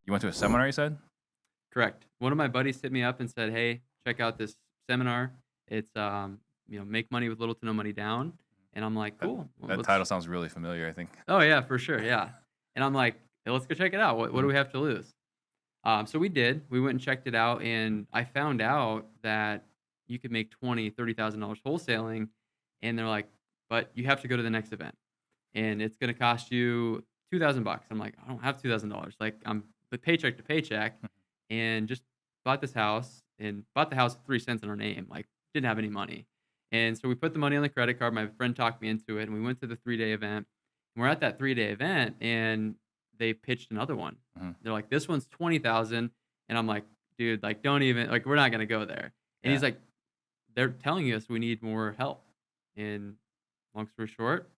You went to a seminar, you said? Correct. One of my buddies hit me up and said, "Hey, check out this seminar. It's make money with little to no money down." And I'm like, That "Cool. Well, that let's." title sounds really familiar, I think. Oh yeah, for sure. Yeah. And I'm like, "Hey, let's go check it out. What do Mhm. we have to lose?" So we did. We went and checked it out, and I found out that you could make $20,000-$30,000 wholesaling, and they're like, "But you have to go to the next event, and it's going to cost you $2,000." I'm like, "I don't have $2,000. Like, I'm the paycheck to paycheck, and just bought this house and bought the house with 3 cents in our name. Like, didn't have any money, and so we put the money on the credit card. My friend talked me into it, and we went to the 3-day event. And we're at that 3-day event, and they pitched another one. Mhm. They're like, "This one's 20,000," and I'm like, "Dude, like, don't even like, we're not gonna go there." And Yeah. he's like, "They're telling us we need more help." And long story short,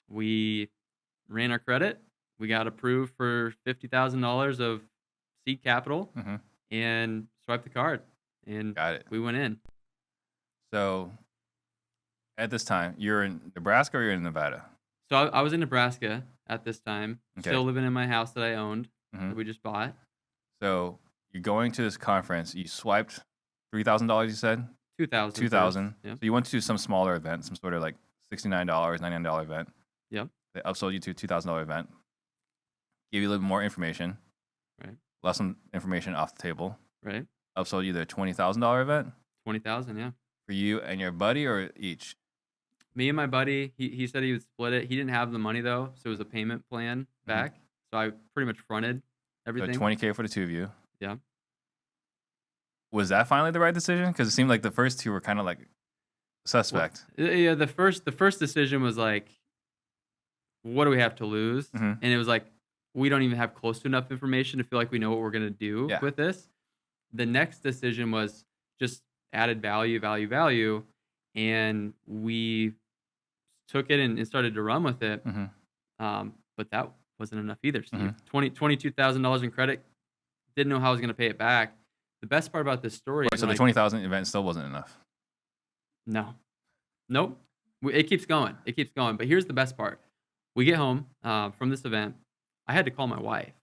we ran our credit. We got approved for $50,000 of seed capital Mhm. and swiped the card, and Got it. we went in. So, at this time, you're in Nebraska or you're in Nevada? So I was in Nebraska at this time, Okay. still living in my house that I owned that Mhm. we just bought. So, you're going to this conference, you swiped $3,000, you said? 2000 first. 2,000. Yep. So, you went to some smaller event, some sort of, like, $69, $99 event. Yep. They upsold you to a $2,000 event, gave you a little more information, Right. left some information off the table, Right. upsold you to a $20,000 event 20,000. Yeah. for you and your buddy or each? Me and my buddy, he said he would split it. He didn't have the money though, so it was a payment plan back. So I pretty much fronted So everything. 20K for the two of you. Yeah. Was that finally the right decision? Because it seemed like the first two were kind of like Well, suspect. yeah. The first decision was like, what do we have to lose? Mhm. And it was like, we don't even have close to enough information to feel like we know what we're gonna do Yeah. with this. The next decision was just added value, value, value, and we took it and started to run with it. Mhm. But that wasn't enough either, Steve. Mhm. $22,000 in credit. Didn't know how I was going to pay it back. The best part about this story is So the like, 20,000 event still wasn't enough. no, nope. It keeps going. It keeps going. But here's the best part. We get home from this event. I had to call my wife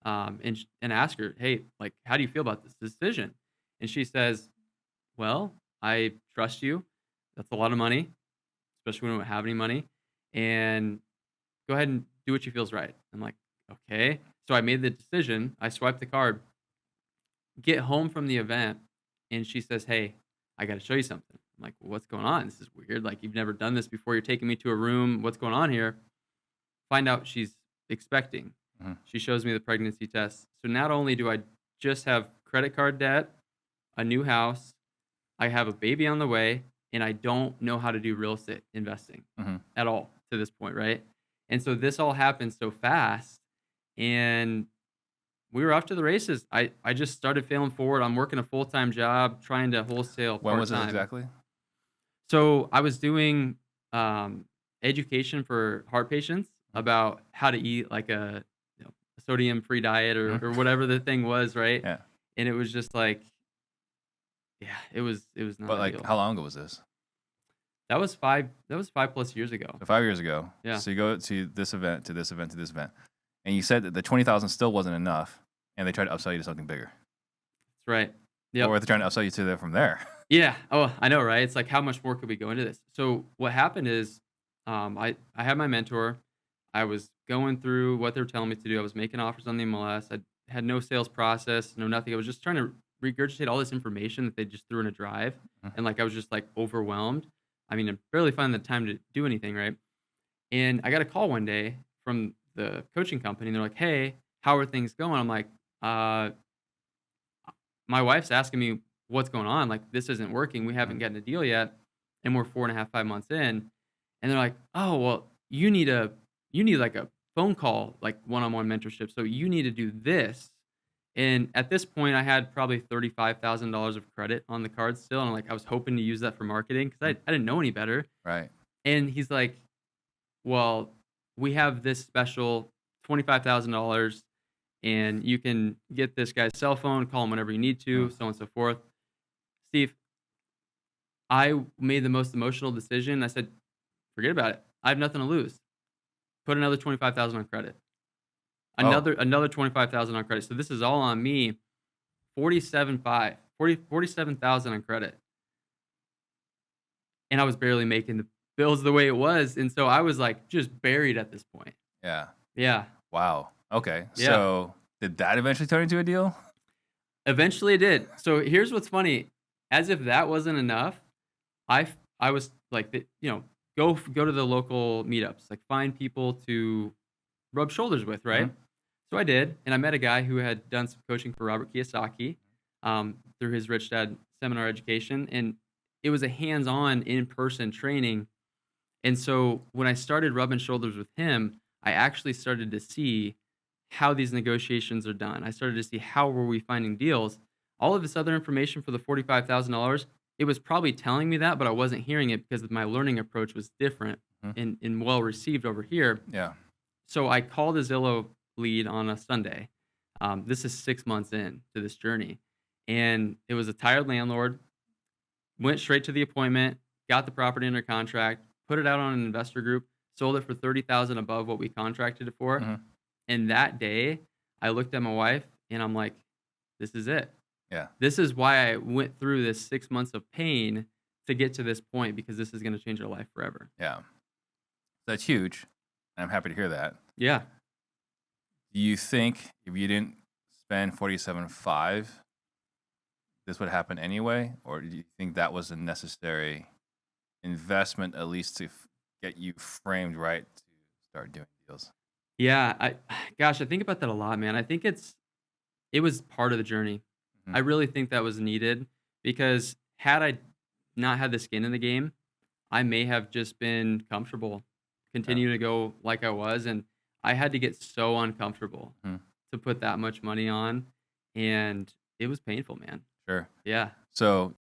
and ask her, hey, like, how do you feel about this decision? And she says, well, I trust you. That's a lot of money, especially when we don't have any money. And go ahead and do what you feels right. I'm like, okay. So I made the decision. I swiped the card, get home from the event, and she says, hey, I got to show you something. I'm like, well, what's going on? This is weird. Like, you've never done this before. You're taking me to a room. What's going on here? Find out she's expecting. Mhm. She shows me the pregnancy test. So not only do I just have credit card debt, a new house, I have a baby on the way, and I don't know how to do real estate investing Mhm. at all to this point, right? And so this all happened so fast, and we were off to the races. I just started failing forward. I'm working a full-time job, trying to wholesale When was this part-time. exactly? So I was doing education for heart patients about how to eat like a a sodium-free diet Mhm. or whatever the thing was, right? Yeah. And it was just like, yeah, it was not But like, ideal. how long ago was this? That was 5+ years ago. So 5 years ago. Yeah. So you go to this event, to this event, to this event, and you said that the 20,000 still wasn't enough, and they tried to upsell you to something bigger. That's right. Yep. Or were they trying to upsell you to there from there? Yeah. Oh, I know, right? It's like, how much more could we go into this? So what happened is, I had my mentor. I was going through what they were telling me to do. I was making offers on the MLS. I had no sales process, no nothing. I was just trying to regurgitate all this information that they just threw in a drive, Mhm. and like I was just like overwhelmed. I mean, I barely finding the time to do anything, right? And I got a call one day from the coaching company, and they're like, "Hey, how are things going?" I'm like, "Uh, my wife's asking me what's going on. Like, this isn't working. We haven't gotten a deal yet, and we're 4.5, 5 months in." And they're like, "Oh, well, you need like a phone call, like one-on-one mentorship. So you need to do this." And at this point, I had probably $35,000 of credit on the card still, and like I was hoping to use that for marketing because I didn't know any better. Right. And he's like, well, we have this special $25,000, and you can get this guy's cell phone, call him whenever you need to, Mhm. so on and so forth. Steve, I made the most emotional decision. I said, forget about it. I have nothing to lose. Put another 25,000 on credit. Oh, Another 25,000 on credit. So this is all on me. 47,000 on credit. And I was barely making the bills the way it was. And so I was like just buried at this point. yeah. Yeah. Wow. Okay. Yeah. So did that eventually turn into a deal? Eventually it did. So here's what's funny. As if that wasn't enough, I was like, go to the local meetups, like find people to rub shoulders with, right? Mhm. So I did, and I met a guy who had done some coaching for Robert Kiyosaki through his Rich Dad seminar education, and it was a hands-on, in-person training. And so when I started rubbing shoulders with him, I actually started to see how these negotiations are done. I started to see how were we finding deals. All of this other information for the $45,000, it was probably telling me that, but I wasn't hearing it because my learning approach was different Mhm. and well received over here. Yeah. So I called a Zillow lead on a Sunday. This is 6 months in to this journey. And it was a tired landlord, went straight to the appointment, got the property under contract, put it out on an investor group, sold it for 30,000 above what we contracted it for. Mhm. And that day, I looked at my wife and I'm like, this is it. Yeah. This is why I went through this 6 months of pain to get to this point, because this is going to change our life forever. Yeah. That's huge. And I'm happy to hear that. Yeah. Do you think if you didn't spend 47.5, this would happen anyway? Or do you think that was a necessary investment, at least to get you framed right to start doing deals? Yeah. I think about that a lot, man. I think it was part of the journey. Mhm. I really think that was needed, because had I not had the skin in the game, I may have just been comfortable, continue to go like I was. And I had to get so uncomfortable Mhm. to put that much money on. And it was painful, man. Sure. Yeah. So